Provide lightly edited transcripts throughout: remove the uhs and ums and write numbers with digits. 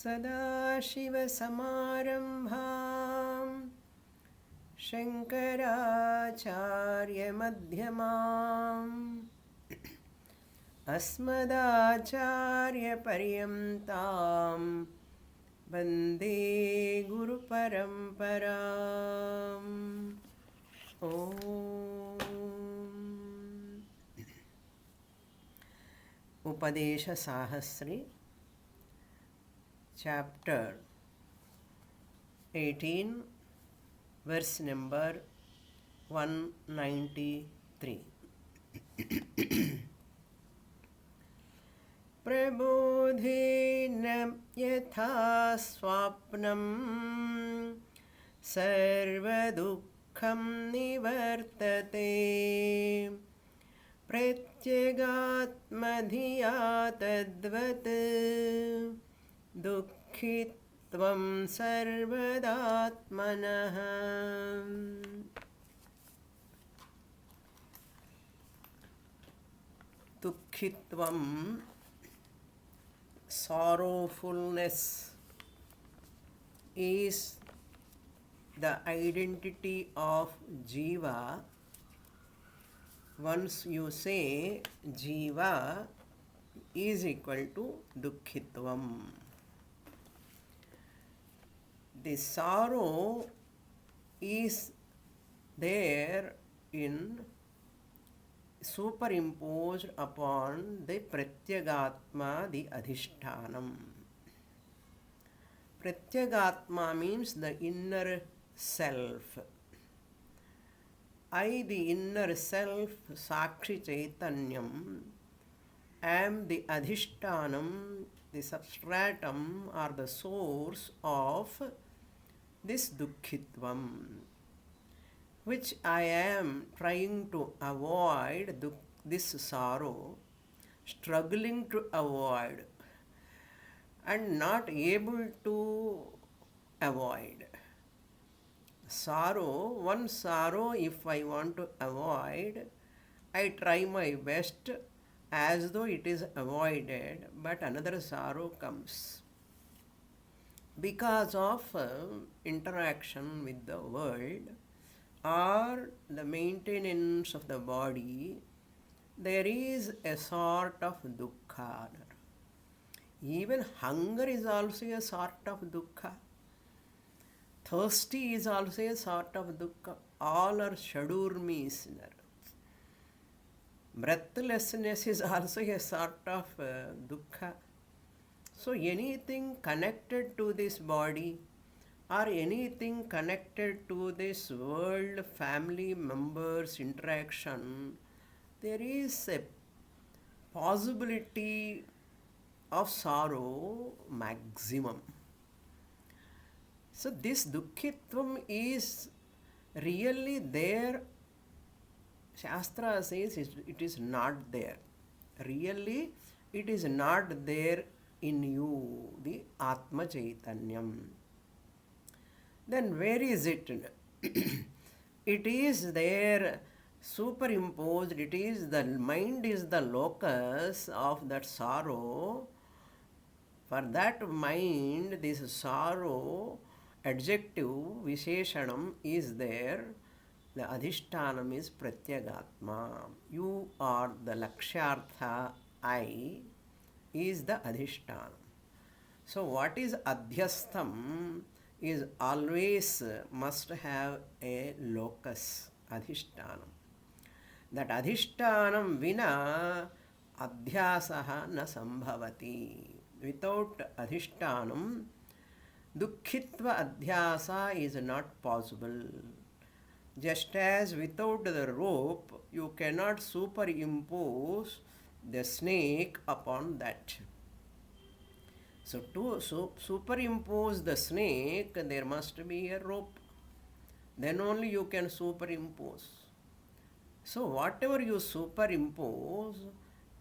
सदाशिवसमारम्भां शङ्कराचार्यमध्यमाम् अस्मदाचार्यपर्यन्तां वन्दे गुरुपरम्पराम्। ॐ Upadesa Sahasri, chapter 18, verse number 193. प्रबोधेन यथा स्वाप्नं सर्वदुःखं निवर्तते प्रत्यगात्मधिया तद्वत् दुःखित्वं सर्वदात्मनः। दुःखित्वं, sorrowfulness, is the identity of Jiva. Once you say Jiva is equal to Dukkhitvam. The sorrow is there in superimposed upon the Pratyagatma, the Adhishtanam. Pratyagatma means the inner self. I, the inner self, Sakshi Chaitanyam, am the Adhishtanam, the substratum or the source of this Dukkhitvam, which I am trying to avoid, this sorrow, struggling to avoid and not able to avoid. Sorrow, one sorrow if I want to avoid, I try my best as though it is avoided, but another sorrow comes. Because of interaction with the world or the maintenance of the body, there is a sort of dukkha. Even hunger is also a sort of dukkha. Thirsty is also a sort of dukkha. All are shadurmis. Breathlessness is also a sort of dukkha. So anything connected to this body or anything connected to this world, family members, interaction, there is a possibility of sorrow maximum. So this Dukkhitvam is really there. Shastra says it is not there. Really, it is not there in you, the Atma Chaitanyam. Then where is it? It is there superimposed. It is the mind is the locus of that sorrow. For that mind, this sorrow, adjective, Visheshanam is there. The Adhishtanam is Pratyagatma. You are the Lakshyartha, I is the Adhishtanam. So what is Adhyastham is always must have a locus, Adhishtanam. That Adhishtanam vina Adhyasaha na sambhavati. Without Adhishtanam, Dukkhitva Adhyasa is not possible. Just as without the rope, you cannot superimpose the snake upon that. So to superimpose the snake, there must be a rope. Then only you can superimpose. So whatever you superimpose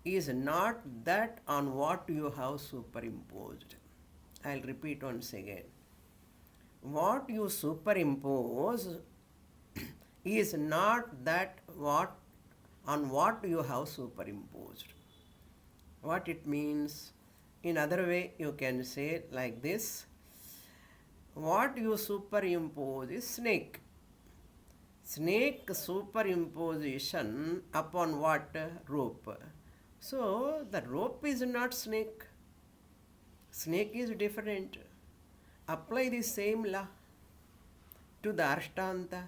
is not that on what you have superimposed. I'll repeat once again. What you superimpose is not that what on what you have superimposed. What it means? In other way, you can say like this. What you superimpose is snake. Snake superimposition upon what? Rope. So the rope is not snake. Snake is different. Apply the same law to the Ashtanta.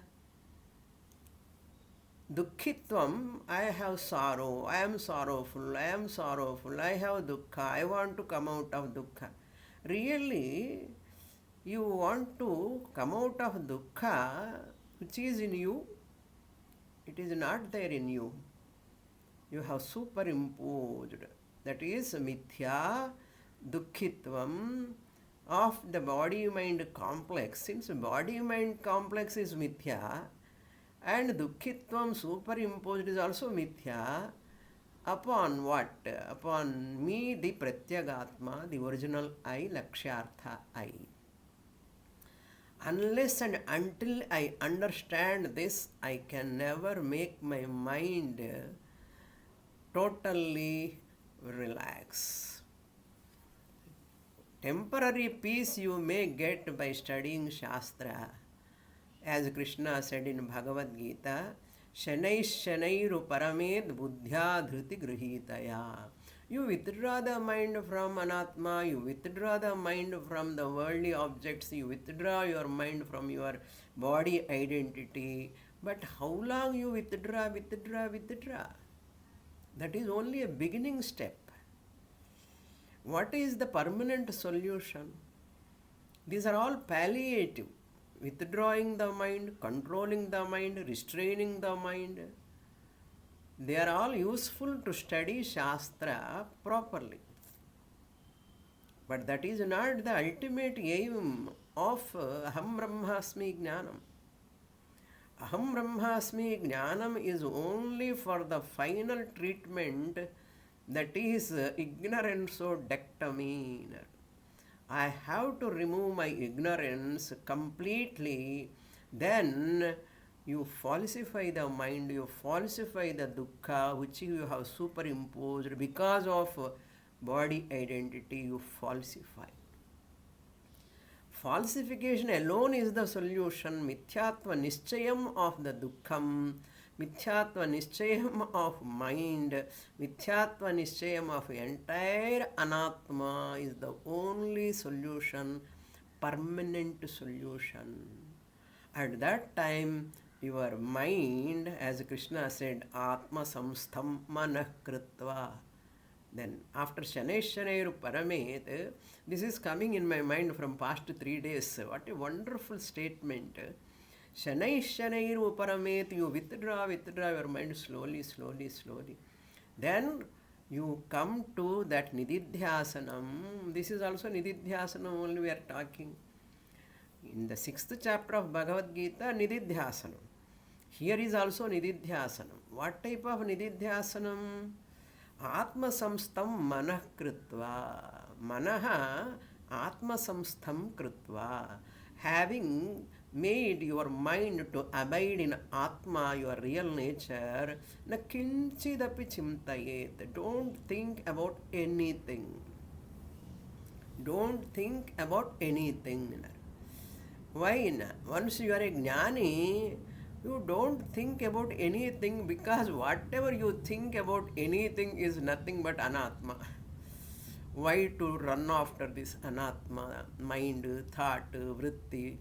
Dukkhitvam, I have sorrow, I am sorrowful, I have dukkha, I want to come out of dukkha. Really, you want to come out of dukkha which is in you, it is not there in you. You have superimposed. That is mithya dukkhitvam of the body-mind complex. Since body-mind complex is mithya, and dukkhitvam superimposed is also mithya, upon what? Upon me, the pratyagatma, the original I, lakshyartha I. Unless and until I understand this, I can never make my mind totally relax. Temporary peace you may get by studying Shastra. As Krishna said in Bhagavad Gita, Shanai Shanairu Paramed Buddhya Dhriti Grihitaya. You withdraw the mind from Anatma, you withdraw the mind from the worldly objects, you withdraw your mind from your body identity. But how long you withdraw? That is only a beginning step. What is the permanent solution? These are all palliative. Withdrawing the mind, controlling the mind, restraining the mind. They are all useful to study Shastra properly. But that is not the ultimate aim of Aham Brahmasmi Jnanam. Aham Brahmasmi Jnanam is only for the final treatment, that is ignorance-odectomy. I have to remove my ignorance completely, then you falsify the mind, you falsify the dukkha which you have superimposed because of body identity, you falsify. Falsification alone is the solution. Mithyatva nischayam of the dukkham, mithyatva nischayam of mind, mithyatva nischayam of entire anatma is the only solution, permanent solution. At that time, your mind, as Krishna said, Atma samstham manah kritva. Then after Shaneshwanairu Paramet, this is coming in my mind from past 3 days. What a wonderful statement. Shaneshwanairu Paramet, you withdraw your mind slowly. Then you come to that Nididhyasanam. This is also Nididhyasanam only we are talking. In the 6th chapter of Bhagavad Gita, Nididhyasanam. Here is also Nididhyasanam. What type of Nididhyasanam? Atma samstham manah kritva. Manaha atma samstham kritva. Having made your mind to abide in Atma, your real nature, na kinchidapi chintayet. Don't think about anything. Don't think about anything. Why? Once you are a jnani, you don't think about anything, because whatever you think about anything is nothing but anatma. Why to run after this anatma, mind, thought, vritti?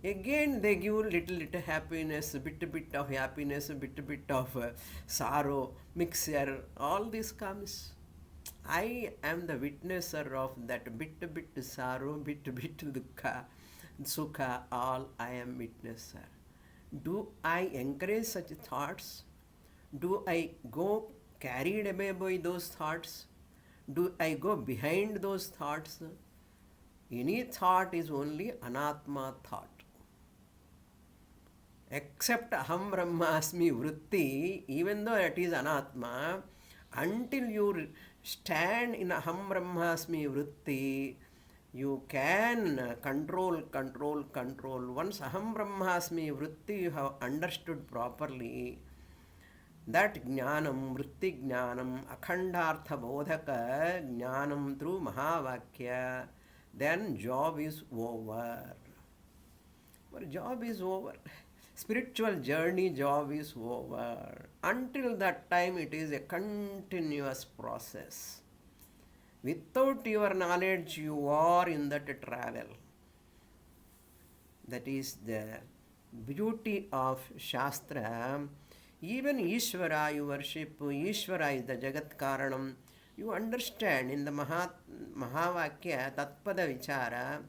Again they give little happiness, bit of happiness, bit of sorrow, mixture, all this comes. I am the witnesser of that bit sorrow, bit dukkha, sukha, all I am witnesser. Do I encourage such thoughts? Do I go carried away by those thoughts? Do I go behind those thoughts? Any thought is only anatma thought. Except aham brahmasmi vritti, even though it is anatma, until you stand in aham brahmasmi vritti, you can control. Once aham brahmasmi vritti you have understood properly, That jnanam, vritti jnanam, akhandartha bodhaka jnanam through Mahavakya, then job is over. Our job is over. Spiritual journey job is over. Until that time, it is a continuous process. Without your knowledge, you are in that travel. That is the beauty of Shastra. Even Ishvara, you worship, Ishvara is the Jagat Karanam. You understand in the Mahavakya, Tatpada Vichara,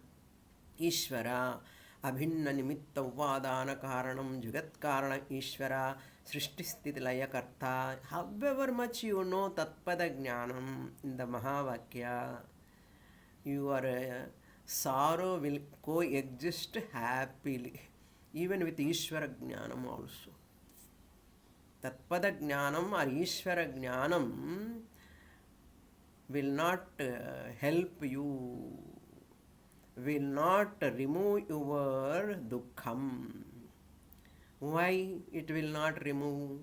Ishvara, Abhinna Nimitta Upadana Karanam, Jagat Karana Ishvara, Srishti Laya Karta. However much you know Tatpada Jnanam in the Mahavakya, your sorrow will coexist happily, even with Ishvara Jnanam also. Tatpada Jnanam or Ishvara Jnanam will not help you, will not remove your dukkham. Why it will not remove?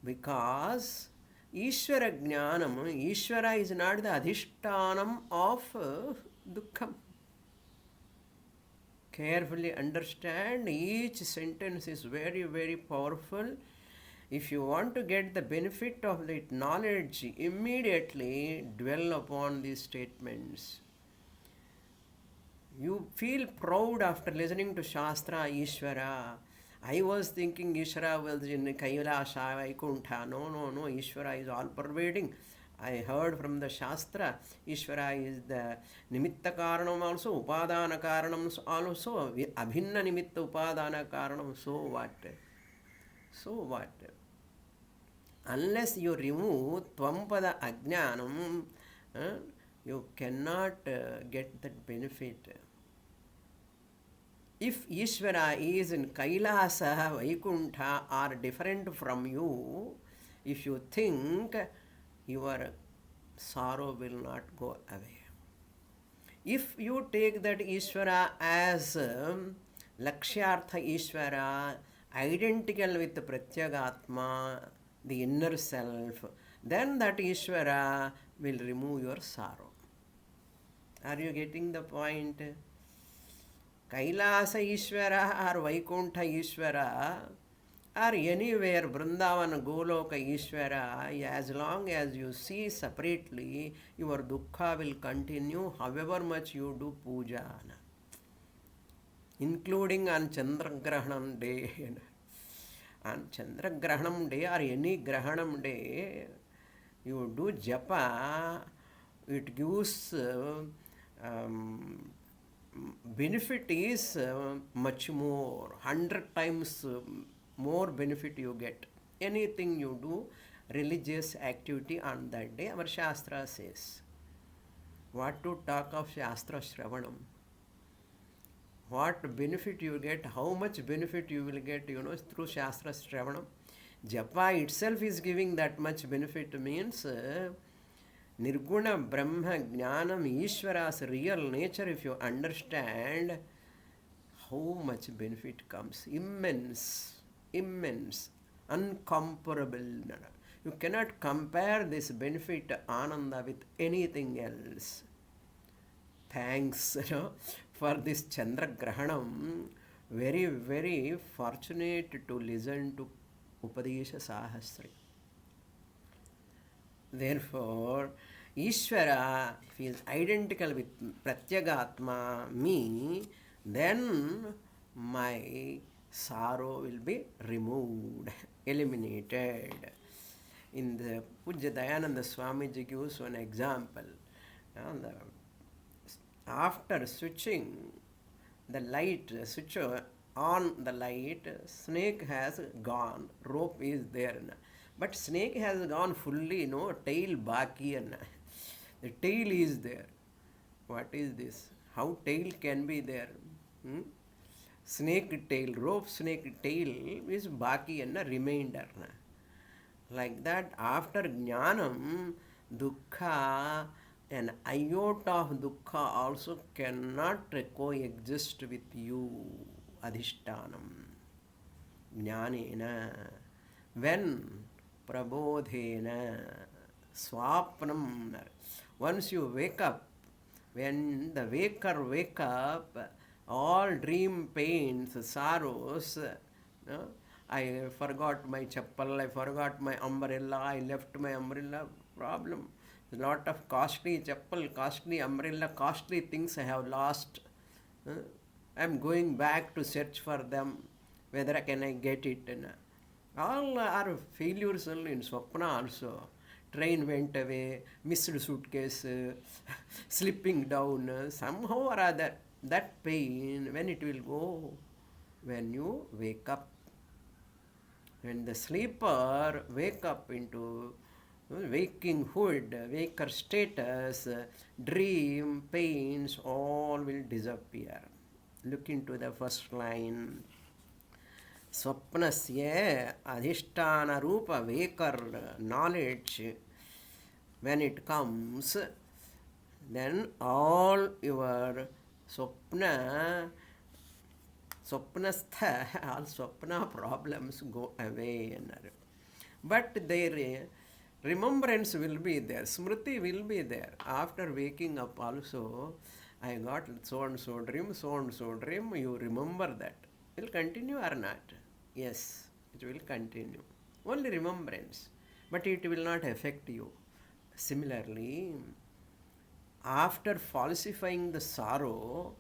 Because Ishvara Jnanam, Ishvara is not the adhishtanam of dukkham. Carefully understand, each sentence is very, very powerful. If you want to get the benefit of that knowledge, immediately dwell upon these statements. You feel proud after listening to Shastra, Ishvara. I was thinking Ishvara was in Kailasa, Vaikuntha. No, Ishvara is all pervading. I heard from the Shastra, Ishvara is the Nimitta Karanam also, Upadana Karanam also, Abhinna Nimitta Upadana Karanam. So what? So what? Unless you remove Tvampada Ajnanam, you cannot get that benefit. If Ishvara is in Kailasa, Vaikuntha are different from you, if you think, your sorrow will not go away. If you take that Ishvara as Lakshyartha Ishvara, identical with the Pratyagatma, the inner self, then that Ishvara will remove your sorrow. Are you getting the point? Kailasa Ishvara or Vaikuntha Ishvara or anywhere, Vrindavana, Goloka Ishvara, as long as you see separately, your dukkha will continue however much you do puja. Including on Chandragrahanam day. On Chandragrahanam day or any Grahanam day, you do japa, it gives benefit is much more, 100 times more benefit you get. Anything you do, religious activity on that day, our Shastra says. What to talk of Shastra Shravanam? What benefit you get, how much benefit you will get, through Shastra Shravanam. Japa itself is giving that much benefit, means Nirguna Brahma Jnanam Ishvara's real nature, if you understand, how much benefit comes. Immense, uncomparable. You cannot compare this benefit, Ananda, with anything else. Thanks for this Chandragrahanam. Very, very fortunate to listen to Upadesa Sahasri. Therefore, Ishvara, if he is identical with Pratyagatma, me, then my sorrow will be removed, eliminated. In the Pujya Dayananda Swamiji gives one example. After switching the light, switch on the light, snake has gone, rope is there. But snake has gone fully, tail baki. The tail is there. What is this? How tail can be there? Snake tail, rope snake tail is baki and a remainder. Like that, after jnanam, dukkha, an iota of dukkha also cannot coexist with you, adhishtanam. Jnanena. When prabodhena swapnam. Once you wake up, when the waker wake up, all dream pains, sorrows, no? I forgot my chappal, I forgot my umbrella, I left my umbrella, problem. A lot of costly chappal, costly umbrella, costly things I have lost. I am going back to search for them, whether can I get it. All are failures only in Swapna also. Train went away, missed suitcase, slipping down, somehow or other. That pain, when it will go? When you wake up. When the sleeper wake up into waking hood, waker status, dream, pains, all will disappear. Look into the first line. Swapnasya adhisthana rupa waker knowledge, when it comes, then all your swapnastha, all swapna problems go away. But their remembrance will be there, smriti will be there. After waking up also, I got so and so dream, you remember that. Will continue or not? Yes, it will continue. Only remembrance, but it will not affect you. Similarly, after falsifying the sorrow,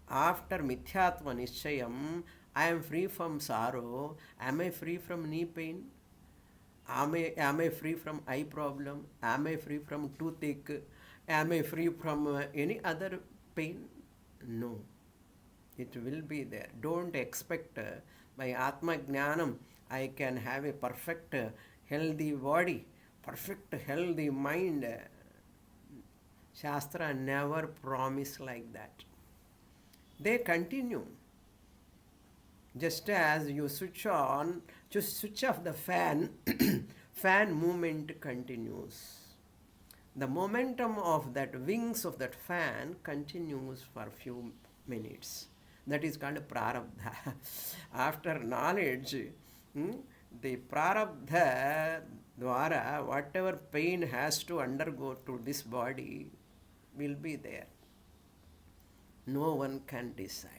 after mithyatva nishchayam, I am free from sorrow. Am I free from knee pain? Am I free from eye problem? Am I free from toothache? Am I free from any other pain? No. It will be there. Don't expect by Atma Jnanam I can have a perfect healthy body, perfect healthy mind. Shastra never promise like that. They continue. Just as you switch on, just switch off the fan, fan movement continues. The momentum of that wings of that fan continues for a few minutes. That is called prarabdha. After knowledge, the prarabdha dwara, whatever pain has to undergo to this body will be there. No one can decide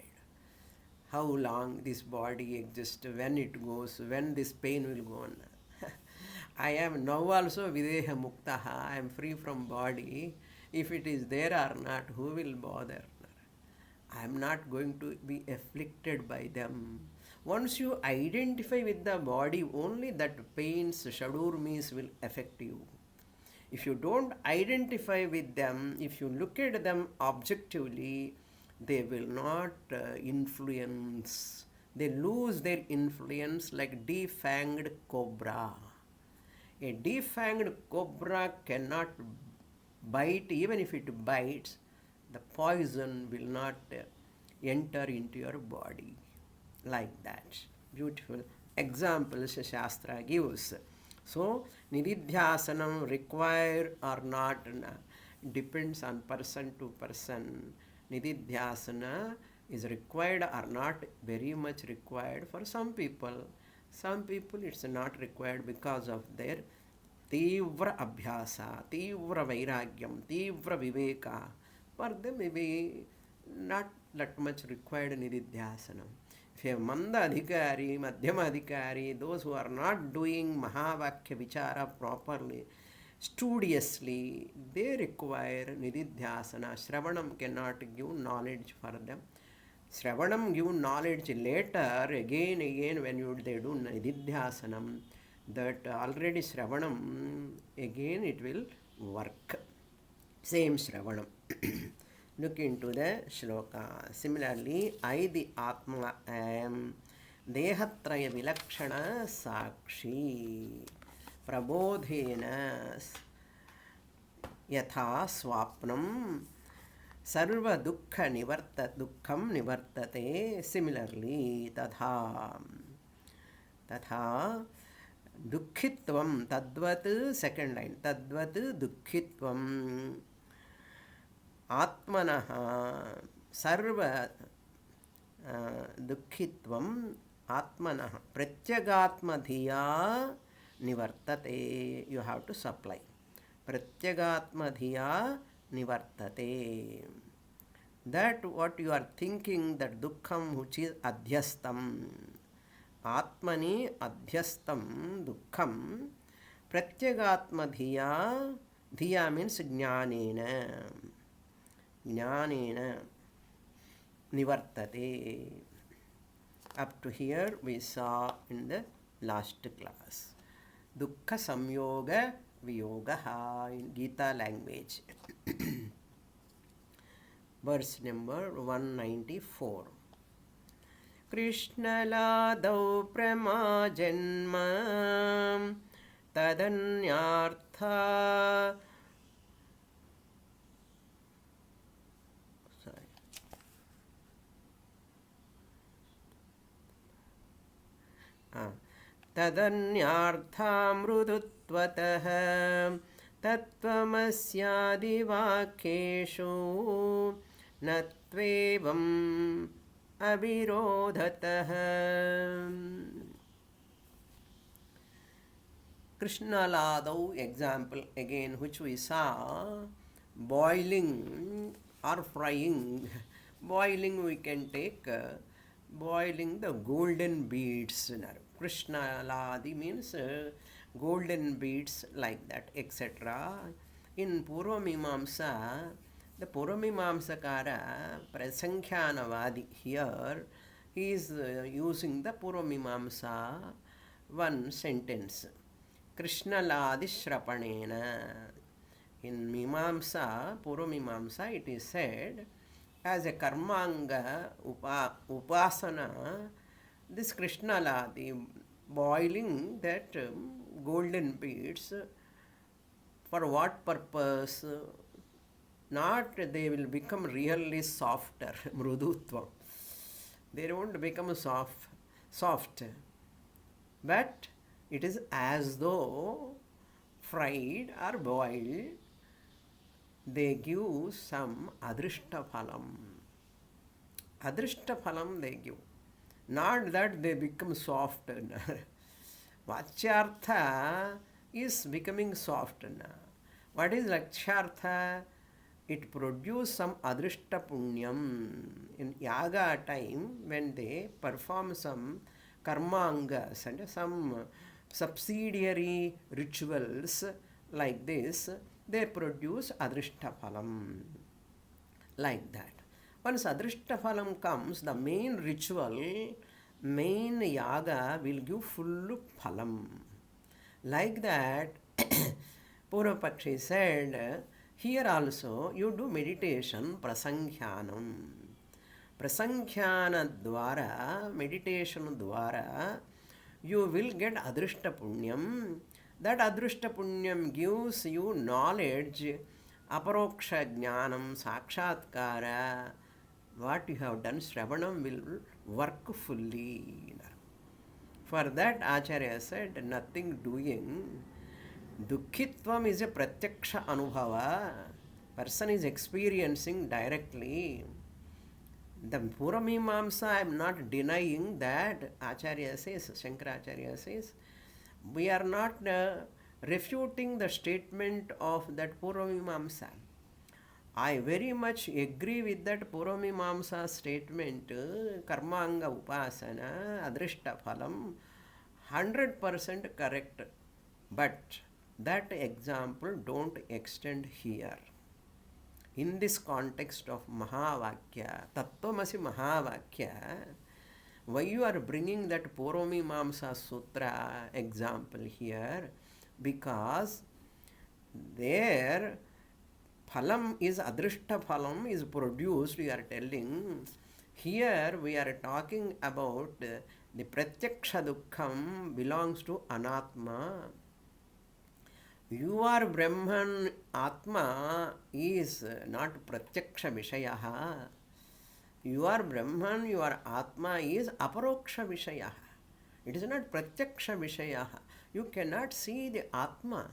how long this body exists, when it goes, when this pain will go on. I am now also videha muktaha, I am free from body. If it is there or not, who will bother? I am not going to be afflicted by them. Once you identify with the body, only that pains, shadurmis will affect you. If you don't identify with them, if you look at them objectively, they will not influence. They lose their influence like defanged cobra. A defanged cobra cannot bite. Even if it bites, the poison will not enter into your body. Like that. Beautiful examples Shastra gives. So, nididhyasanam required or not depends on person to person. Nididhyasana is required or not, very much required for some people. Some people it's not required because of their tivra abhyasa, tivra vairagyam, tivra viveka. For them maybe not that much required nididhyasanam. If you have manda adhikari, madhyama adhikari, those who are not doing mahavakya vichara properly, studiously, they require nididhyasana. Shravanam cannot give knowledge for them. Shravanam give knowledge later, again when they do nididhyasanam, that already Shravanam, again it will work. Same Shravanam. Look into the shloka. Similarly, I the Atma am Dehatraya Vilakshana Sakshi Prabodhena Yatha Swapnam Sarva Dukkha Dukkam Nivartate. Similarly, Tatha Dukkhitvam Tadvat, second line, Tadvat Dukkhitvam Atmanaha Sarva Dukkhitvam Atmanaha Pratyagatma Dhiya nivartate. You have to supply. Pratyagatma dhiya nivartate. That what you are thinking, that dukkham which is adhyastam. Atmani adhyastam dukkham. Pratyagatma dhiya. Dhiya means jnanena. Jnanena nivartate. Up to here we saw in the last class. Dukkha samyoga viyogaha in Gita language. Verse number 194. Krishna ladau prama janma tadanyartha. तदन्यार्थामृदुत्वतः तत्त्वमस्यादिवाक्येषु न त्वेवम् अविरोधतः. Krishnaladau example again, which we saw, boiling or frying. Boiling we can take boiling the golden beads. Krishna Ladi means golden beads like that, etc. In Purvamimamsa, the Purvamimamsakara, Prasankhyanavadi, here he is using the Purvamimamsa one sentence. Krishna Ladi Shrapanena. In Mimamsa, Purvamimamsa, it is said, as a karmanga upasana, this Krishna Ladi, boiling that golden beads, for what purpose? Not they will become really softer, mrudutva. They won't become soft. But it is as though fried or boiled, they give some adrishta phalam. Adrishta phalam they give. Not that they become soft. Vachyartha is becoming soft. What is Lakshyartha? It produces some adrishta punyam. In yaga time, when they perform some karmangas and some subsidiary rituals like this, they produce adrishta phalam. Like that. Once adrishta phalam comes, the main ritual, main yaga will give full phalam. Like that, Purvapakshi said, here also you do meditation, prasankhyanam. Prasankhyana dwara, meditation dwara, you will get adrishta punyam. That adrishta punyam gives you knowledge, aparoksha jnanam, sakshatkara. What you have done, Shravanam will work fully. For that, Acharya said, nothing doing. Dukkhitvam is a pratyaksha anubhava. Person is experiencing directly. The Puramimamsa, I am not denying that. Acharya says, Shankaracharya says, we are not refuting the statement of that Puramimamsa. I very much agree with that Puramimamsa statement, Karmanga Upasana, Adrishta Phalam, 100% correct. But that example don't extend here. In this context of Mahavakya, Tattvamasi Mahavakya, why you are bringing that Purvamimamsa Sutra example here? Because there phalam is adrishta phalam is produced, we are telling. Here we are talking about the pratyaksha dukkham belongs to anatma. You are Brahman, Atma is not pratyaksha vishayaha. You are Brahman, your Atma is aparoksha vishayaha. It is not pratyaksha vishayaha. You cannot see the Atma.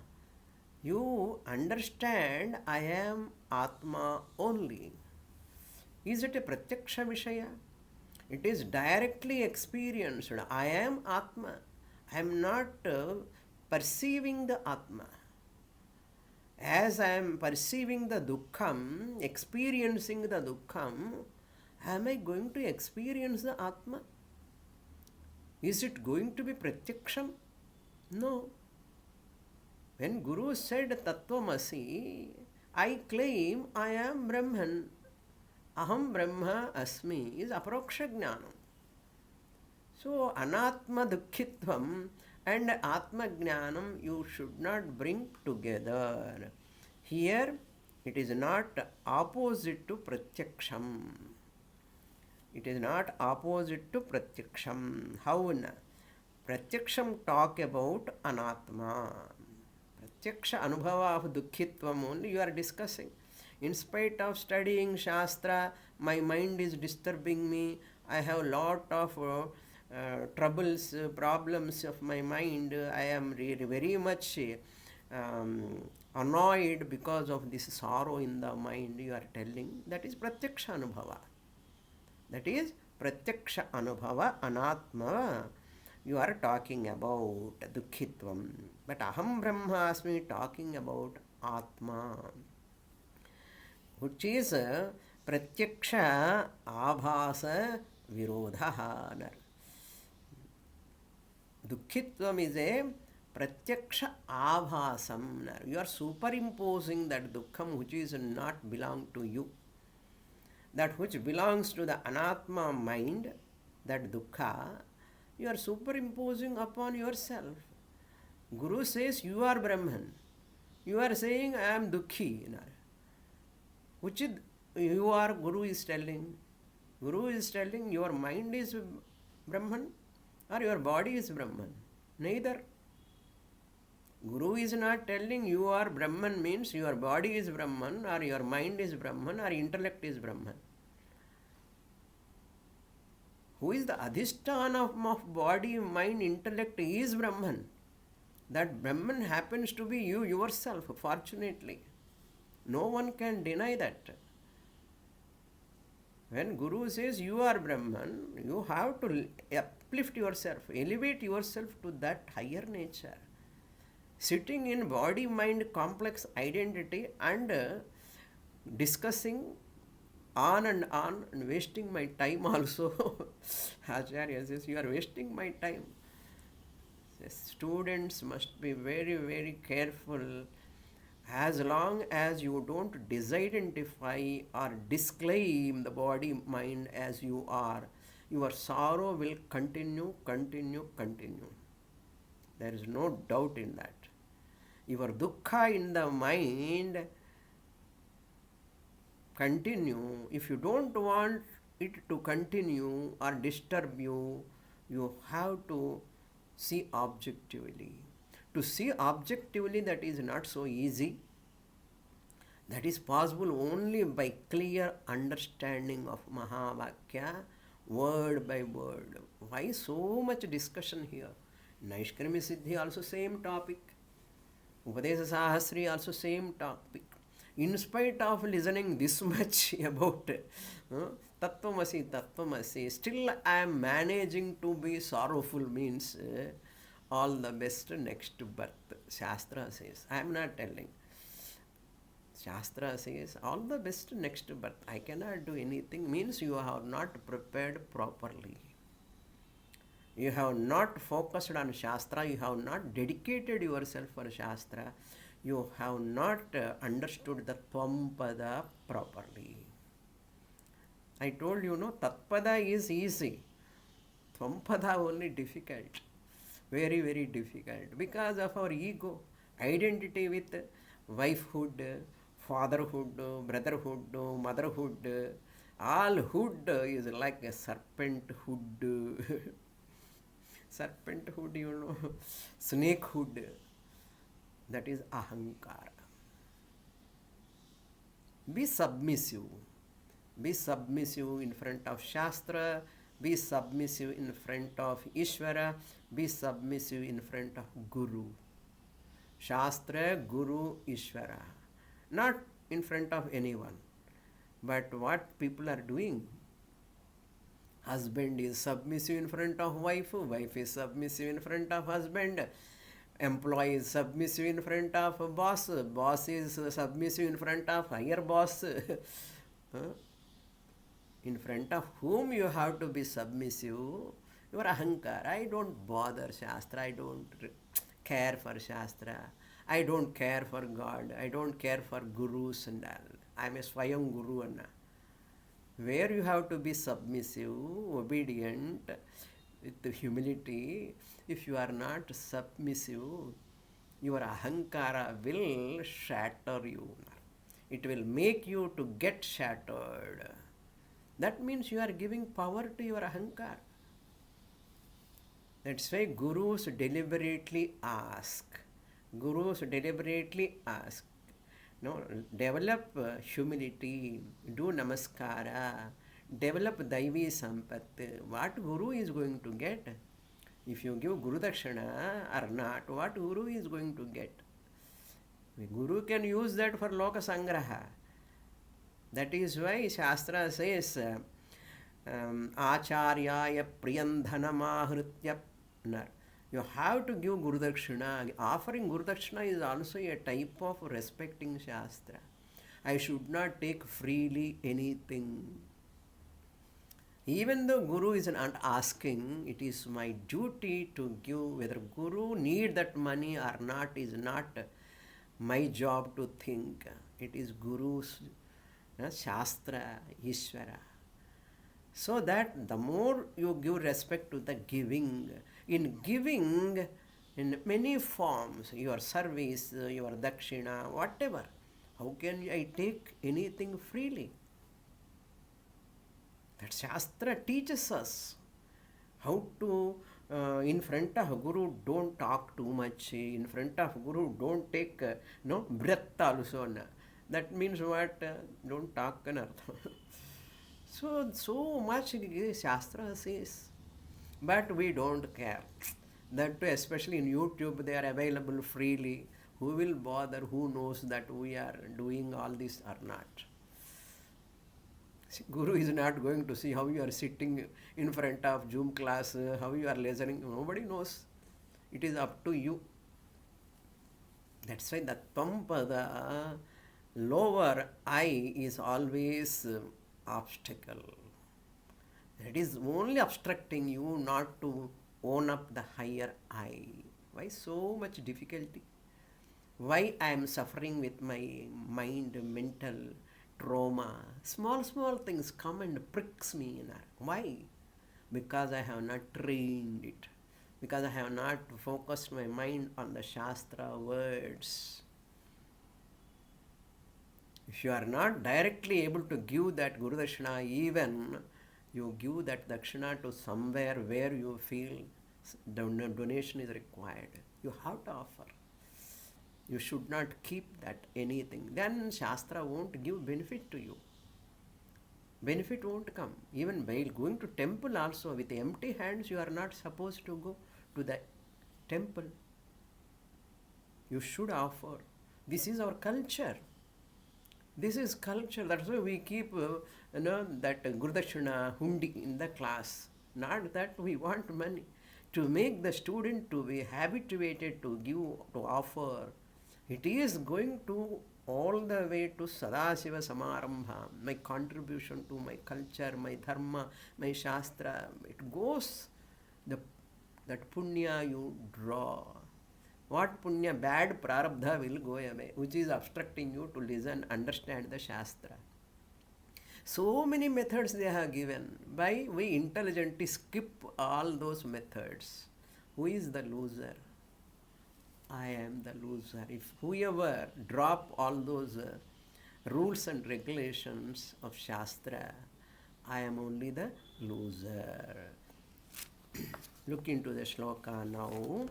You understand, I am Atma only. Is it a pratyaksha vishaya? It is directly experienced. I am Atma. I am not perceiving the Atma. As I am perceiving the dukkham, experiencing the dukkham, am I going to experience the Atma? Is it going to be pratyaksham? No. When Guru said Tattvamasi, I claim I am Brahman. Aham Brahma Asmi is aproksha jnanam. So, anatma dukkhitvam and atma jnanam you should not bring together. Here, it is not opposite to pratyaksham. It is not opposite to pratyaksham. How? Pratyaksham talk about anatma. Pratyaksha anubhava of dukkhitvam only you are discussing. In spite of studying Shastra, my mind is disturbing me. I have lot of troubles, problems of my mind. I am really very much annoyed because of this sorrow in the mind you are telling. That is Pratyaksha Anubhava. That is Pratyaksha Anubhava, Anatma. You are talking about Dukkhitvam. But Aham Brahmasmi talking about Atma, which is Pratyaksha Abhasa Virodha. Dukkhitvam is a Pratyaksha Abhasam. You are superimposing that Dukkham which is not belong to you. That which belongs to the Anatma mind, that Dukkha, you are superimposing upon yourself. Guru says you are Brahman. You are saying I am Dukkhi. Which is you are, Guru is telling. Guru is telling your mind is Brahman or your body is Brahman. Neither. Guru is not telling you are Brahman means your body is Brahman or your mind is Brahman or intellect is Brahman. Who is the adhisthana of body, mind, intellect is Brahman. That Brahman happens to be you yourself, fortunately. No one can deny that. When Guru says you are Brahman, you have to uplift yourself, elevate yourself to that higher nature. Sitting in body-mind complex identity and discussing on and wasting my time also. Acharya says, you are wasting my time. The students must be very, very careful. As long as you don't disidentify or disclaim the body, mind as you are, your sorrow will continue. There is no doubt in that. Your dukkha in the mind continue. If you don't want it to continue or disturb you, you have to see objectively. To see objectively, that is not so easy. That is possible only by clear understanding of Mahavakya, word by word. Why so much discussion here? Naishkarmi Siddhi also same topic. Upadesa Sahasri also same topic. In spite of listening this much about Tattvamasi, still I am managing to be sorrowful means all the best next birth. Shastra says. I am not telling. Shastra says all the best next birth. I cannot do anything means you have not prepared properly. You have not focused on Shastra. You have not dedicated yourself for Shastra. You have not understood the Tvampada properly. I told you, no, Tatpada is easy. Tvampada only difficult. Very, very difficult. Because of our ego, identity with wifehood, fatherhood, brotherhood, motherhood. All hood is like a serpent hood. Serpent hood, you know. Snake hood. That is ahankara. Be submissive. Be submissive in front of Shastra. Be submissive in front of Ishvara. Be submissive in front of Guru. Shastra, Guru, Ishvara. Not in front of anyone. But what people are doing? Husband is submissive in front of wife. Wife is submissive in front of husband. Employee is submissive in front of a boss. Boss is submissive in front of higher boss. Huh? In front of whom you have to be submissive? Your ahankar. I don't bother Shastra. I don't care for Shastra. I don't care for God. I don't care for gurus and all. I am a Swayam Guru. Anna. Where you have to be submissive, obedient, with humility. If you are not submissive, your ahankara will shatter you. It will make you to get shattered. That means you are giving power to your ahankara. That's why gurus deliberately ask. Gurus deliberately ask. No, develop humility, do namaskara, develop daivi sampat. What guru is going to get? If you give guru dakshana or not, what guru is going to get? The guru can use that for loka sangraha. That is why Shastra says, Acharyaya priyandhanamahritya. You have to give Guru Dakshina. Offering Guru Dakshina is also a type of respecting Shastra. I should not take freely anything. Even though Guru is not asking, it is my duty to give. Whether Guru need that money or not is not my job to think. It is Guru's Shastra, Ishvara. So that the more you give respect to the giving, in giving in many forms, your service, your dakshina, whatever, how can I take anything freely? That Shastra teaches us how to, in front of Guru, don't talk too much. In front of Guru, don't take breath also. That means what? Don't talk. So much Shastra says. But we don't care. That too, especially in YouTube, they are available freely. Who will bother? Who knows that we are doing all this or not? Guru is not going to see how you are sitting in front of Zoom class, how you are listening. Nobody knows. It is up to you. That's why the Tvam-pada, lower I, is always obstacle. That is only obstructing you not to own up the higher I. Why so much difficulty? Why I am suffering with my mind, mental trauma? Small things come and pricks me. Why? Because I have not trained it. Because I have not focused my mind on the Shastra words. If you are not directly able to give that Guru Dakshina, even you give that Dakshina to somewhere where you feel donation is required. You have to offer. You should not keep that anything. Then Shastra won't give benefit to you. Benefit won't come. Even while going to temple also, with empty hands, you are not supposed to go to the temple. You should offer. This is our culture. This is culture. That's why we keep that Guru Dakshina hundi in the class. Not that we want money. To make the student to be habituated to give, to offer. It is going to all the way to Sadashiva Samarambha, my contribution to my culture, my dharma, my Shastra. It goes, that punya you draw. What punya? Bad prarabdha will go away, which is obstructing you to listen, understand the Shastra. So many methods they have given. Why we intelligently skip all those methods? Who is the loser? I am the loser. If whoever drop all those rules and regulations of Shastra, I am only the loser. Look into the shloka now.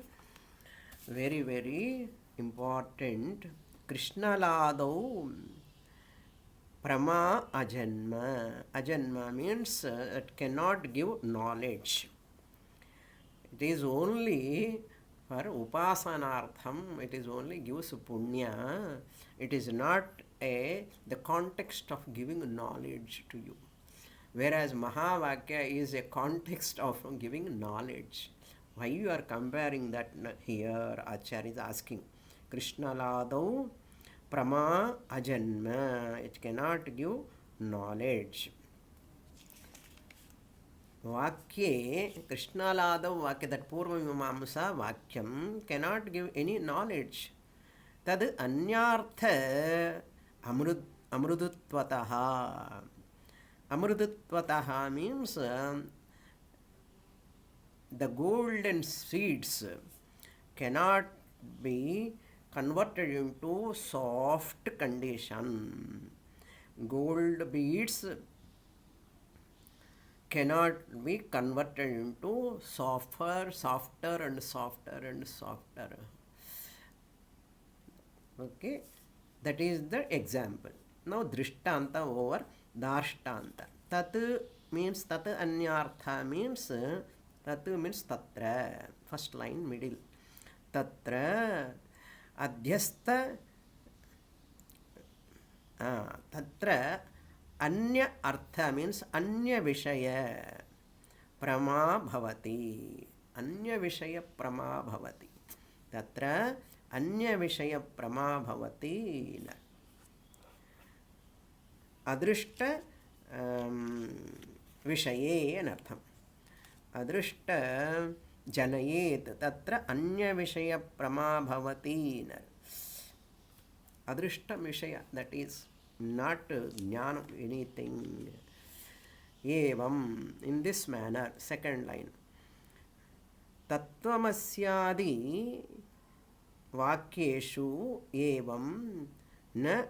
Very, very important. Krishna Ladau Prama Ajanma. Ajanma means it cannot give knowledge. It is only for upasanartham, it is only gives punya. It is not the context of giving knowledge to you. Whereas Mahavakya is a context of giving knowledge. Why you are comparing that here? Acharya is asking. Krishna ladau prama ajanma. It cannot give knowledge. Vakye, Krishna ladau vakya, that Purva Mimamsa vakyam cannot give any knowledge. Tad anyartha amrudutvataha. Amrudutvataha means the golden seeds cannot be converted into soft condition. Gold beads cannot be converted into softer and softer and softer. Okay, that is the example. Now drishtanta over darshtanta. Tat means tat anyartha means tat means tatra. First line middle. Tatra adhyastha tatra anya artha means anya vishaya prama bhavati. Anya vishaya prama bhavati. Tatra anya vishaya prama bhavati. Adrishta vishaye anartham. Adrishta janayet tatra anya vishaya prama bhavati. Adrishta vishaya, that is not jnana anything. Evam, in this manner, second line. Tattvamasyadi vakyeshu evam na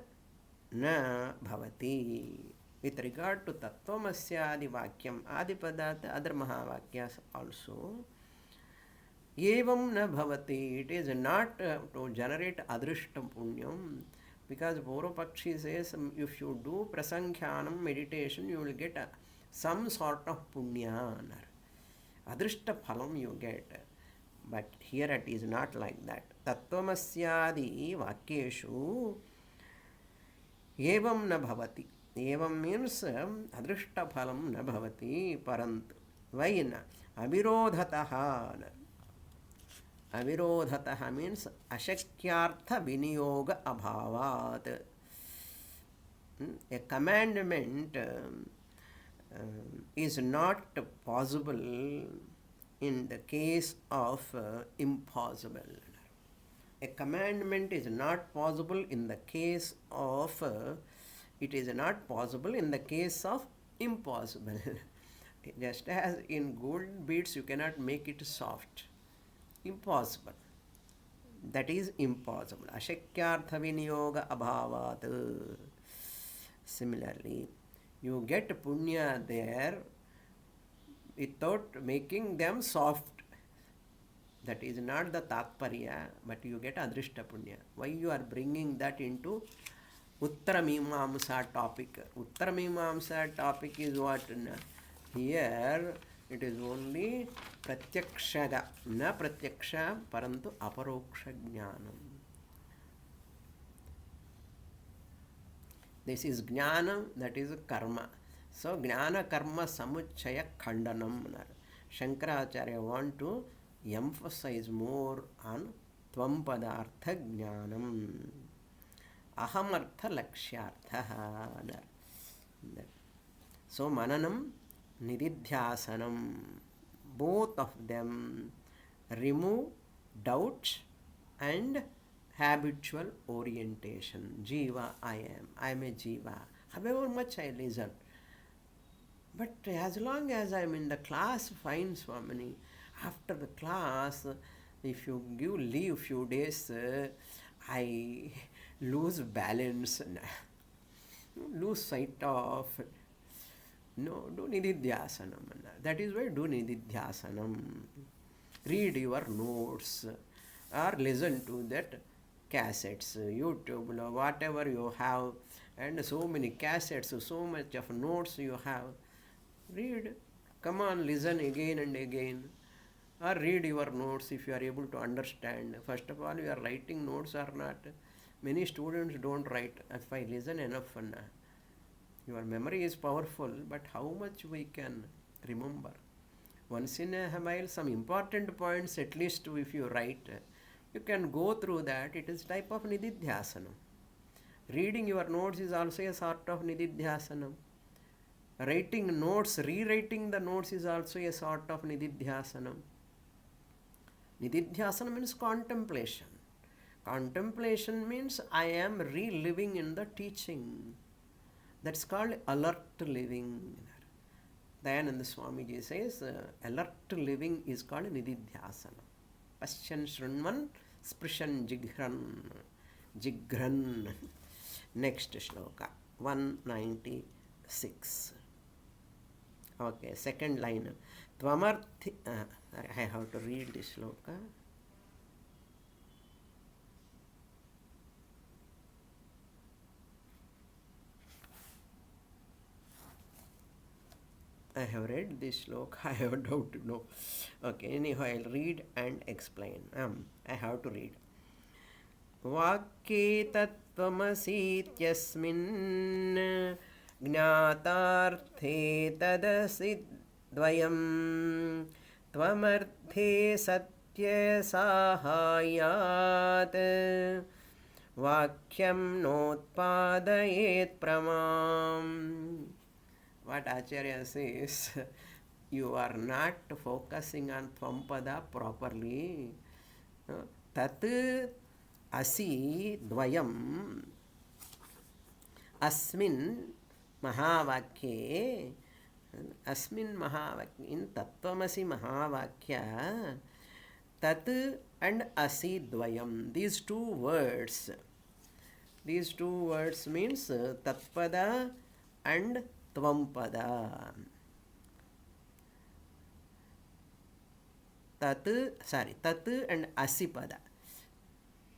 bhavati. With regard to Tattvamasyadi vakyam, Adipadartha, other Mahavakyas also, evam na bhavati, it is not to generate adrishta punyam, because Purvapakshi says if you do prasankhyanam meditation, you will get some sort of punya, adrishta phalam you get. But here it is not like that. Tattvamasyadi vakyeshu evam na bhavati. Evam means adrishta phalam na bhavati parantu. Why na? Avirodhataha. Avirodhataha means ashakyartha viniyoga abhavat. A commandment is not possible in the case of impossible. A commandment is not possible in the case of it is not possible in the case of impossible. Just as in gold beads you cannot make it soft. Impossible. That is impossible. Ashakyartha viniyoga abhavat. Similarly, you get punya there without making them soft. That is not the tatparya, but you get adrishta punya. Why you are bringing that into Uttaramimamsa topic? Uttaramimamsa topic is what? Here it is only pratyakshaga, na pratyaksha parantu aparoksha jnanam. This is jnana, that is karma. So jnana karma samuchaya khandanam. Shankaracharya want to emphasize more on tvam padartha jnanam. Ahamartha lakshyartha. So mananam, nididhyasanam, both of them remove doubt and habitual orientation. Jiva, I am a jiva. However much I listen. But as long as I am in the class, fine, Swamini. After the class, if you give leave few days, I lose balance, lose sight of. No, do nididhyasanam. That is why do nididhyasanam. Read your notes or listen to that cassettes, YouTube, whatever you have, and so many cassettes, so much of notes you have. Read. Come on, listen again and again. Or read your notes if you are able to understand. First of all, you are writing notes or not. Many students don't write. If I listen enough, your memory is powerful, but how much we can remember? Once in a while, some important points, at least if you write, you can go through that. It is type of nididhyasana. Reading your notes is also a sort of nididhyasana. Writing notes, rewriting the notes is also a sort of nididhyasana. Nididhyasana means contemplation. Contemplation means I am reliving in the teaching. That's called alert living. Dayananda Swamiji says alert living is called nididhyasana. Pashyan shrunman sprishan jigran. Next shloka, 196. Okay, second line. Tvamarthi. I have to read this shloka. I have read this shloka. I have a doubt. No. Okay, anyhow, I'll read and explain. I have to read. Vakye tattvamasityasmin ज्ञातार्थे तदसि द्वयं त्वमर्थे सत्यसाहाय्यात् वाक्यं नोत्पादयेत् प्रमाम्. What Acharya says, you are not focusing on Tvampada properly. Tat asi dvayam asmin mahavakye, asmin mahavakye, in Tattvamasi mahavakya, tat and asi dvayam, these two words means tatpada and tvampada. Tat and asipada.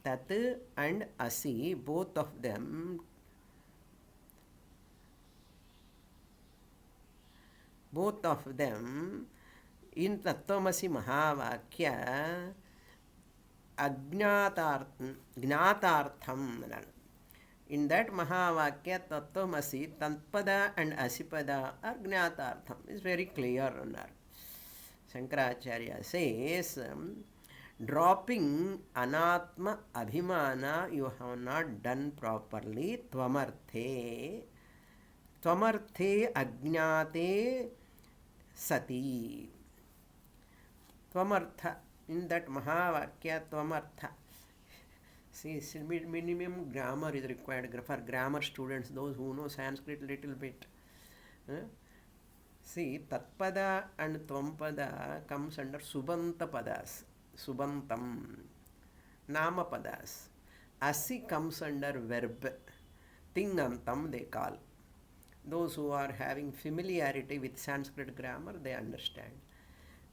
Tat and asi, both of them in Tattvamasi Mahavakya Gnyatartham. In that Mahavakya, Tattvamasi, Tatpada and Asipada are Gnyatartham. It's very clear. Shankaracharya says, dropping Anatma Abhimana you have not done properly. Tvamarthe Ajnate Sati. Tvamartha, in that Mahavakya, Tvamartha. See, minimum grammar is required for grammar students, those who know Sanskrit little bit. See, Tatpada and Tvampada comes under Subanta Padas, Subantam, Nama Padas. Asi comes under verb, Tingantam they call. Those who are having familiarity with Sanskrit grammar, they understand.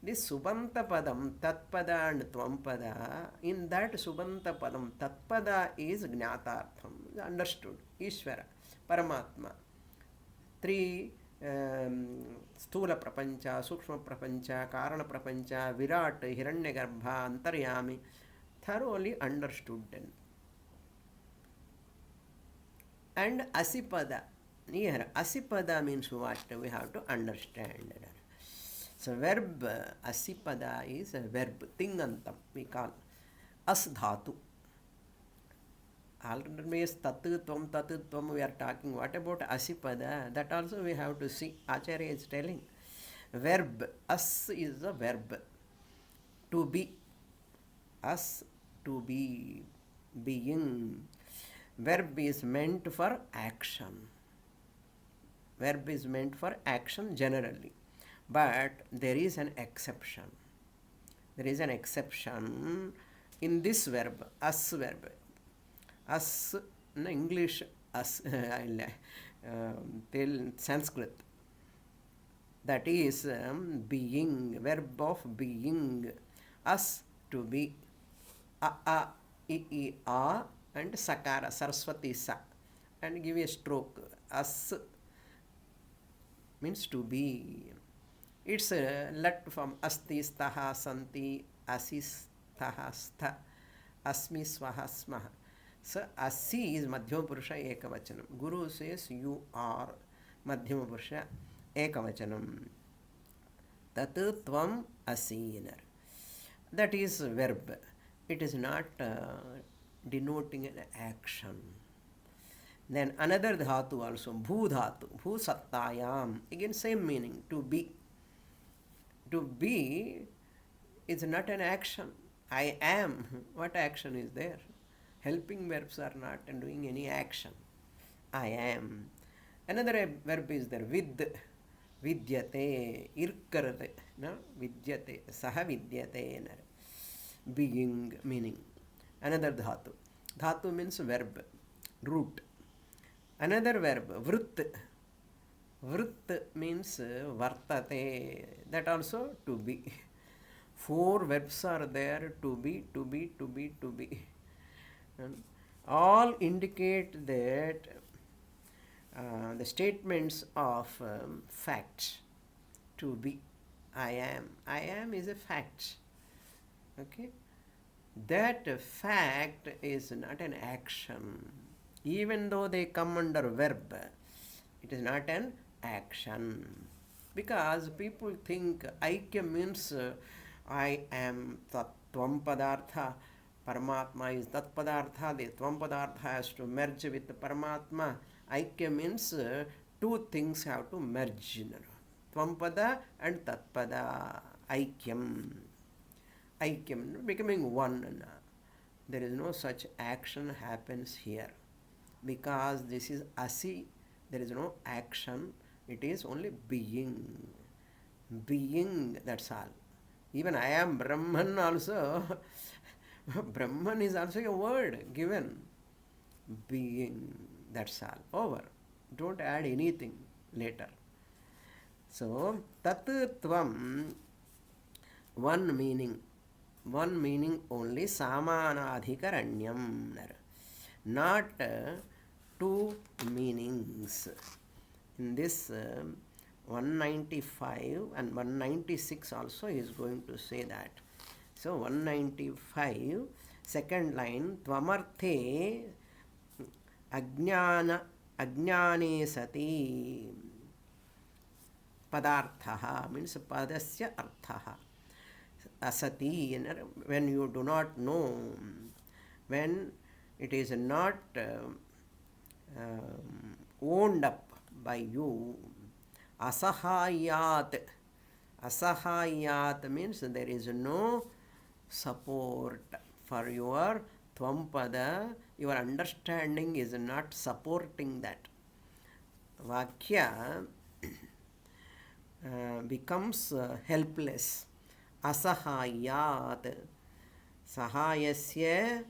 This Subanta Padam, Tatpada and Tvampada, in that Subanta Padam, Tatpada is Gnyatartham, understood. Ishvara, Paramatma. Three Sthula Prapancha, Sukshma Prapancha, Karana Prapancha, Virat, Hiranyagarbha, Antaryami, thoroughly understood then. And Asipada, here Asipada means what? We have to understand. So verb Asipada is a verb, Tingantam, we call As Dhatu. Always Tatu we are talking. What about Asipada? That also we have to see. Acharya is telling. Verb, As is a verb. To be. As, to be, being. Verb is meant for action. Verb is meant for action generally. But there is an exception. There is an exception in this verb, As verb. As, in English, as, Sanskrit. That is being, verb of being. As, to be. A, I, a, and Sakara, Saraswati Sa. And give a stroke. As means to be. It's let from Asti, Staha, Santi, Asis, Staha, Stha, Asmi, Swaha, Smaha. So, Asi is Madhyama Purusha Ekavachanam. Guru says you are Madhyama Purusha Ekavachanam. Tat tvam asi. That is verb. It is not denoting an action. Then another dhatu also, bhu dhatu, bhu sattayam. Again same meaning, to be. To be is not an action. I am. What action is there? Helping verbs are not doing any action. I am. Another verb is there, vid, vidyate, irkarate, no? Vidyate, saha vidyate, being, meaning. Another dhatu. Dhatu means verb, root. Another verb, vrut. Vrut means vartate, that also to be. 4 verbs are there, to be, to be, to be, to be. And all indicate that the statements of facts. To be, I am. I am is a fact. Okay? That fact is not an action. Even though they come under verb, it is not an action. Because people think Aikya means I am Tvam Padartha, Paramatma is Tat Padartha, the Tvam Padartha has to merge with the Paramatma. Aikya means 2 things have to merge. Tvam Pada and Tat Pada. Aikyam. Aikyam, becoming one. There is no such action happens here. Because this is asi, there is no action. It is only being. Being, that's all. Even I am Brahman also. Brahman is also a word given. Being, that's all. Over. Don't add anything later. So, tat tvam, one meaning only, samanadhikaranyam. Not 2 meanings. In this 195 and 196 also he is going to say that. So 195, second line, tvamarthe ajnane sati padarthaha, means padasya arthaha. Asati, when you do not know, when it is not owned up by you. Asahayat. Asahayat means there is no support for your Tvampada. Your understanding is not supporting that. Vakya becomes helpless. Asahayat. Sahayasya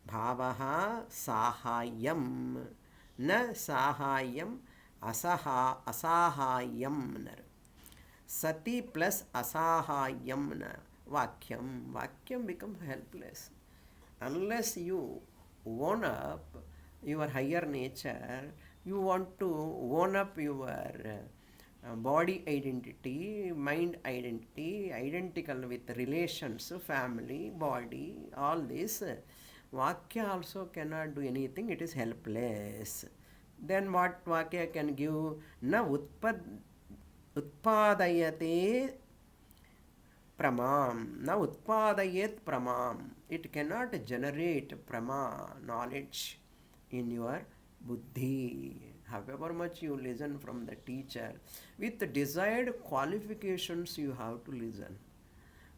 bhavaha sahayam. Na sahayam asahayam. Sati plus asahayam vakyam. Vakyam becomes helpless. Unless you own up your higher nature, you want to own up your body identity, mind identity, identical with relations, family, body, all this. Vakya also cannot do anything, it is helpless. Then what Vakya can give? Na utpadayate pramam. Na utpadayet pramam. It cannot generate prama, knowledge, in your buddhi. However much you listen from the teacher, with the desired qualifications you have to listen.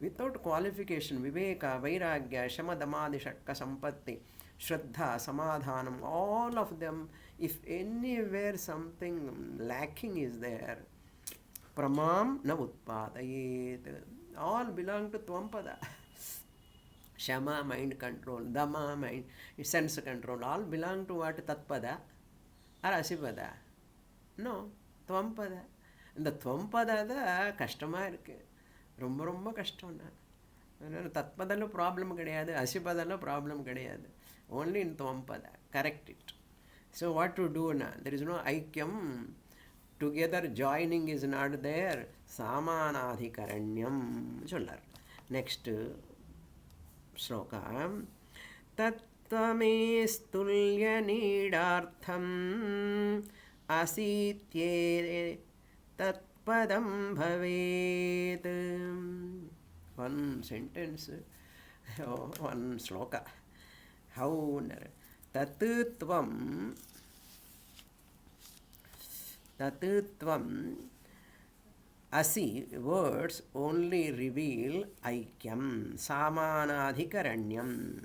Without qualification, viveka, vairagya, shamadamadi, shakka, sampatti, shraddha, samadhanam, all of them, if anywhere something lacking is there, pramam na utpadayet. All belong to Tvampada. Shama, mind control, Dhamma, mind, sense control, all belong to what? Tatpada or Asipada? No, Tvampada. இந்த Tvampada தான் கஷ்டமாக இருக்குது. ரொம்ப ரொம்ப கஷ்டம்னா தத்பதில் problem கிடையாது, அசிபதில் problem கிடையாது. Only in Tvampada. Correct it. So what to do now? There is no aikyam. Together joining is not there. Samanadhikaranyam சொல்றார். Next shloka. தத்வமேஸ்துல்ய நீடார்த்தம் அசீத்யே Dutt Tatpadam bhavet. One sentence, one sloka. How? Tatutvam asi, words only reveal aikyam, samanadhikaranyam,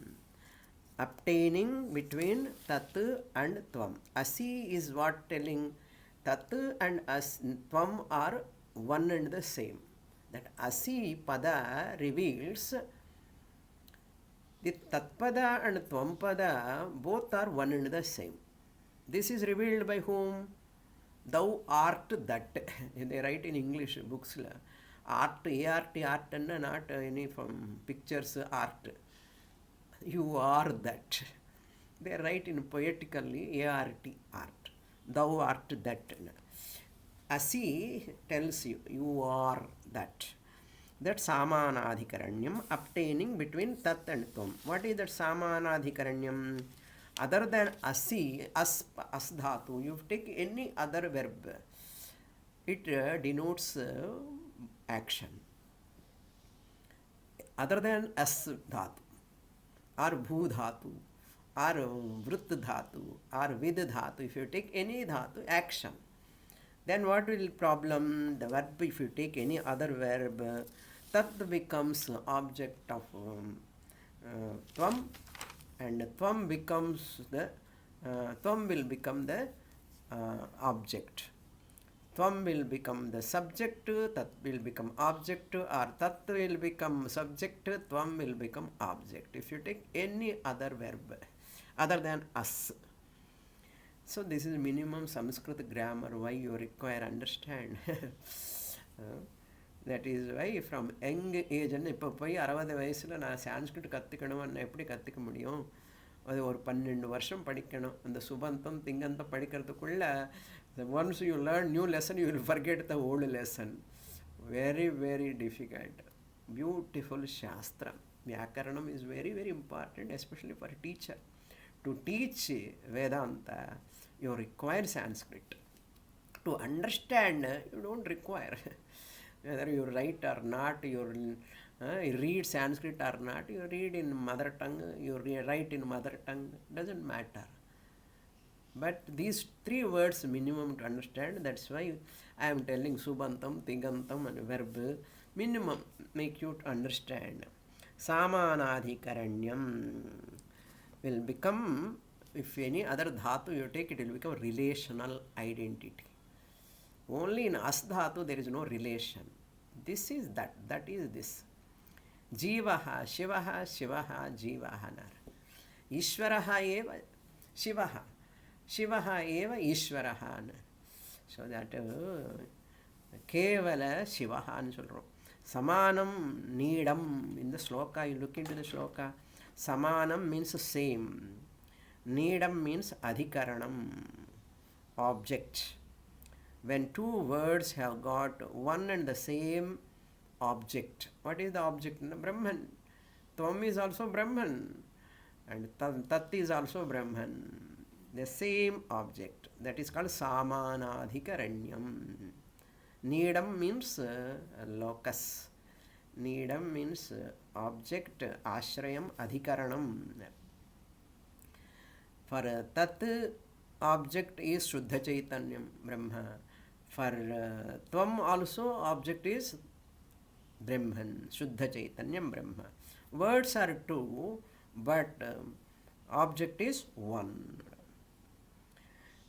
obtaining between tat and tvam. Asi is what telling tat and tvam are one and the same. That asi pada reveals the tatpada and tvam-pada both are one and the same. This is revealed by whom? Thou art that. They write in English books. Art, A-R-T, art, and not any from pictures art. You are that. They write in poetically A-R-T, art. Thou art that. Asi tells you, you are that. That samanadhikaranyam, obtaining between tat and tvam. What is that samanadhikaranyam? Other than asi, as dhatu, you take any other verb, it denotes action. Other than as dhatu, or bhu dhatu, or vrut dhatu, or vid dhatu, if you take any dhatu, action. Then what will problem? The verb, if you take any other verb, tat becomes object of tvam, and tvam becomes the tvam will become the object. Tvam will become the subject, tat will become object, or tat will become subject, tvam will become object. If you take any other verb other than as. So this is minimum Sanskrit grammar, why you require understand. That is why from young age, இப்போ போய் 60 வயசில் நான் சான்ஸ்கிரிட் கற்றுக்கணும்னு எப்படி கற்றுக்க முடியும்? அது ஒரு 12 வருஷம் படிக்கணும். அந்த சுபந்தம் திங்கந்தம் படிக்கிறதுக்குள்ள once you learn new lesson, you will forget the old lesson. Very, very difficult. Beautiful Shastra. Vyakaranam is very, very important, especially for a teacher. To teach Vedanta, you require Sanskrit. To understand, you don't require. Whether you write or not, you read Sanskrit or not, you read in mother tongue, you write in mother tongue, doesn't matter. But these 3 words minimum to understand, that's why I am telling Subantam, Tigantam and verb, minimum make you to understand. Samanadhikaranyam will become, if any other dhatu you take, it will become relational identity. Only in as dhatu there is no relation. This is that, that is this. Jivaha, Shivaha, Shivaha, Jivaha nar. Ishvaraha eva Shivaha. Shivaha eva Ishvaraha nar. So that Kevala Shivaha nu solrom. Samanam, Needam. In the sloka, you look into the sloka. Samanam means same. Needam means adhikaranam, object. When 2 words have got one and the same object, what is the object? Brahman. Tvam is also Brahman, and Tat is also Brahman. The same object. That is called Samanadhikaranyam. Needam means locus. Needam means object, ashrayam, adhikaranam. For Tat, object is Shuddha Chaitanyam, Brahma. For Tvam also, object is Brahman, Shuddha Chaitanyam, Brahma. Words are 2, but object is 1.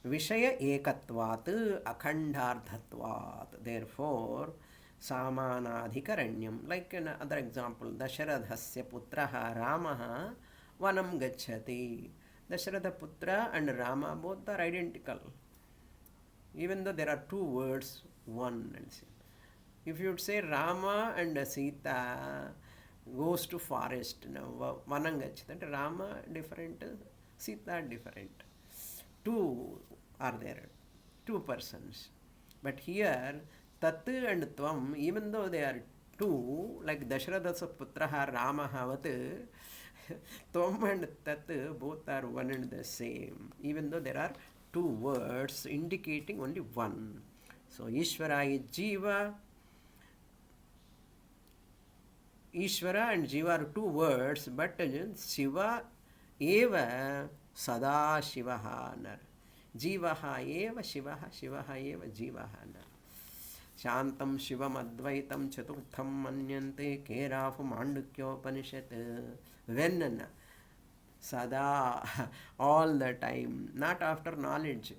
Vishaya ekatvat, akhandardhatvat. Therefore, Samanadhikaranyam. Like another example, Dasharadhasya putraha Ramaha vanam gacchati. Dasharatha Putra and Rama both are identical. Even though there are 2 words, one and same. If you would say Rama and Sita goes to forest, Vanangach, that Rama different, Sita different. 2 are there, 2 persons. But here, Tat and Tvam, even though they are 2, like Dasharatha Putraha Ramahavat, Tvam and Tat both are one and the same, even though there are 2 words indicating only one. So Ishvara is Jiva. Ishvara and Jiva are two words, but Shiva eva sada Shivaha nar. Jivaha eva Shivaha, Shivaha eva Jivaha nar. Shantam Shivam Advaitam Chaturtham Manyante Kerafu Mandukyopanishad. When Sada, all the time, not after knowledge.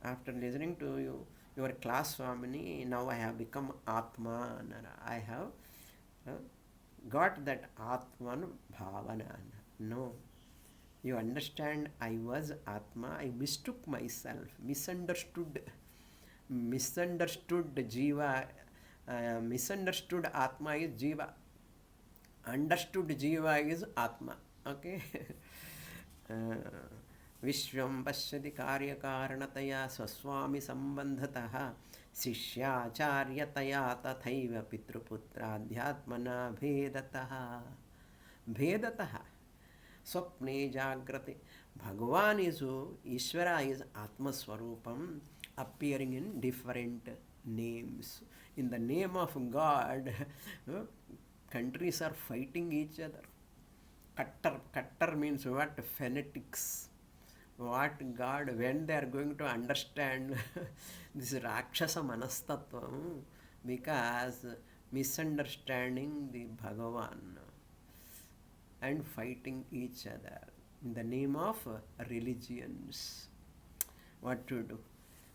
After listening to you, your class Swamini, now I have become Atma. I have got that Atman Bhavana. No. You understand, I was Atma, I mistook myself, misunderstood Jiva, misunderstood Atma is Jiva, understood Jiva is Atma. Okay. Vishvam pashyati karya karanataya swaswami sambandhatah शिष्याचार्यतया तथैव पितृपुत्राध्यात्मना भेदतः स्वप्ने जाग्रते. Bhagavan is Ishvara is Atma Swarupam appearing in different names. In the name of God, countries are fighting each other. Kattar means what? Fanatics. What God, when they are going to understand this Rakshasa Manastatvam, because misunderstanding the Bhagavan and fighting each other in the name of religions. What to do?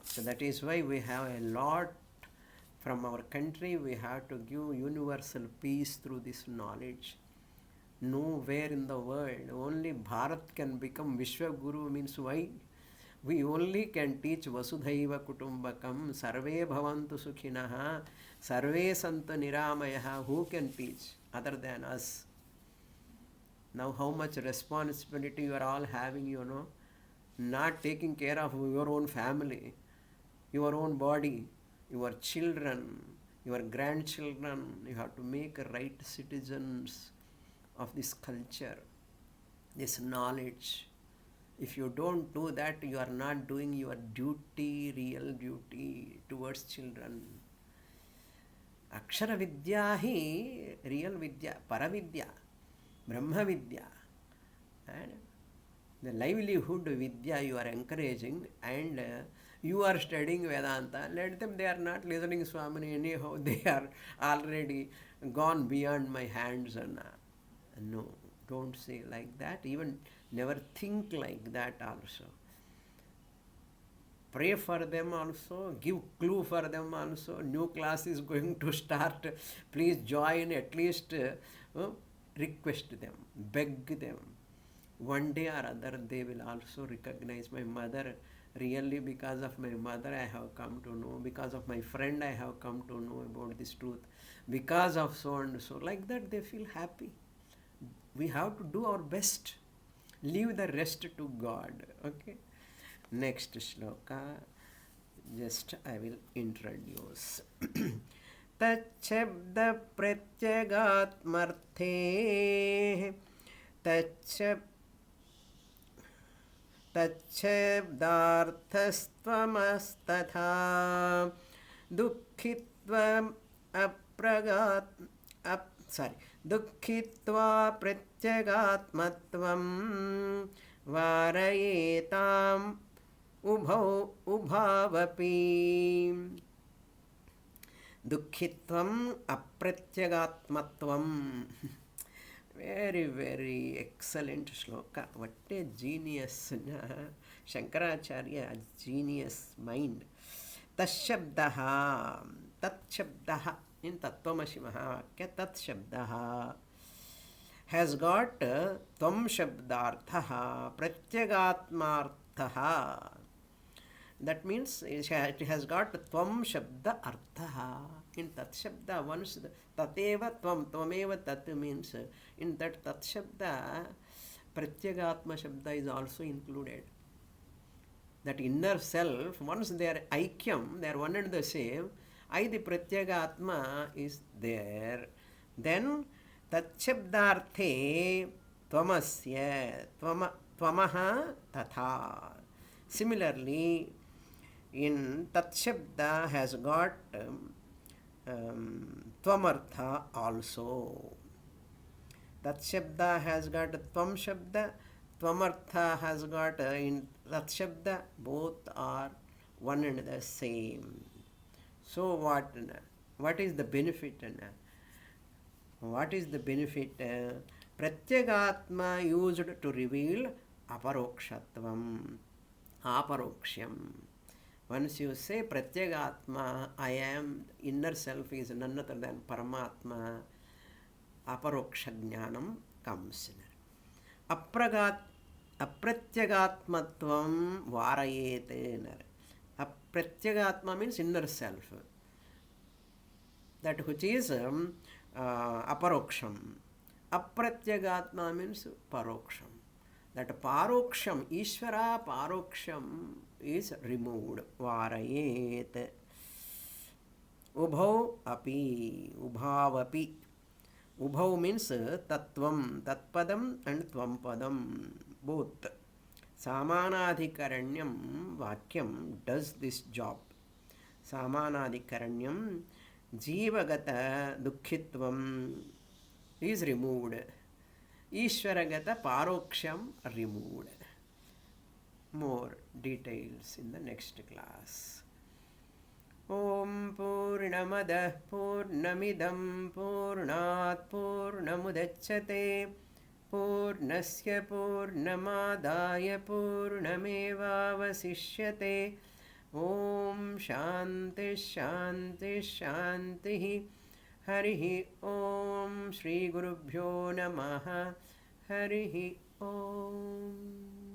So that is why we have a lot from our country. We have to give universal peace through this knowledge. Nowhere in the world, only Bharat can become Vishwa Guru. Means why? We only can teach Vasudhaiva Kutumbakam, Sarve Bhavantu Sukhinaha, Sarve Santa Niramayaha. Who can teach other than us? Now how much responsibility you are all having, you know, not taking care of your own family, your own body, your children, your grandchildren. You have to make right citizens of this culture, this knowledge. If you don't do that, you are not doing your duty, real duty towards children. Akshara Vidya hi real Vidya, Paravidya, Brahma Vidya. And the livelihood Vidya you are encouraging, and you are studying Vedanta. Let them, they are not listening Swamini anyhow. They are already gone beyond my hands. And no, don't say like that. Even never think like that also. Pray for them also. Give clue for them also. New class is going to start. Please join. At least request them. Beg them. One day or other they will also recognize my mother. Really, because of my mother I have come to know. Because of my friend I have come to know about this truth. Because of so and so. Like that they feel happy. We have to do our best. Leave the rest to God. Okay. Next shloka. Just I will introduce. Tachabda pratyagatmarthe tachabdarthastvamastatha dukhitvam apragat dukhitva pratyagatmatvam varayetam ubhavapi. Dukhitvam apratyagatmatvam. Very, very excellent shloka. What a genius. Shankaracharya, a genius mind. Tashabdaha. Tatshabdaha. In Tattvamasi Mahavakya, Tatshabdaha has got Tvam Shabdarthaha, Pratyagatmarthaha. That means it has got Tvam Shabda Arthaha. In Tat Shabda, once Tateva Tvam, Tvameva Tat means in that Tat Shabda, Pratyagatma Shabda is also included. That inner self, once they are Aikyam, they are one and the same. I, the Pratyagatma, is there. Then Tatshabdarthe Tvamasya Tvamaha Tatha. Similarly, in Tat Shabda has got Tvamartha also. Tat Shabda has got Tvam Shabda, Tvamartha has got in Tat Shabda, both are one and the same. So what is the benefit? What is the benefit? Pratyagatma used to reveal aparokshatvam, aparoksham. Once you say Pratyagatma, I am, inner self is none other than Paramatma, aparoksha jnanam comes. Apratyagatmatvam varayete. Apratyagatma means inner self. That which is aparoksham. Apratyagatma means paroksham. That paroksham, Ishvara paroksham is removed. Varayet. Ubhau api, ubhavapi. Ubhau means tattvam, tatpadam and tvampadam, both. Samanadhikaranyam vakyam does this job. Samanadhikaranyam jivagata dukkhitvam is removed. Ishwaragata paroksham removed. More details in the next class. Om Purnamadah Purnamidam Purnat Purnamudachyate Purnasya Purnamadaya Purnamevavasishyate. Om Shanti Shanti Shanti. Harihi Om Shri Gurubhyo Namaha. Harihi Om.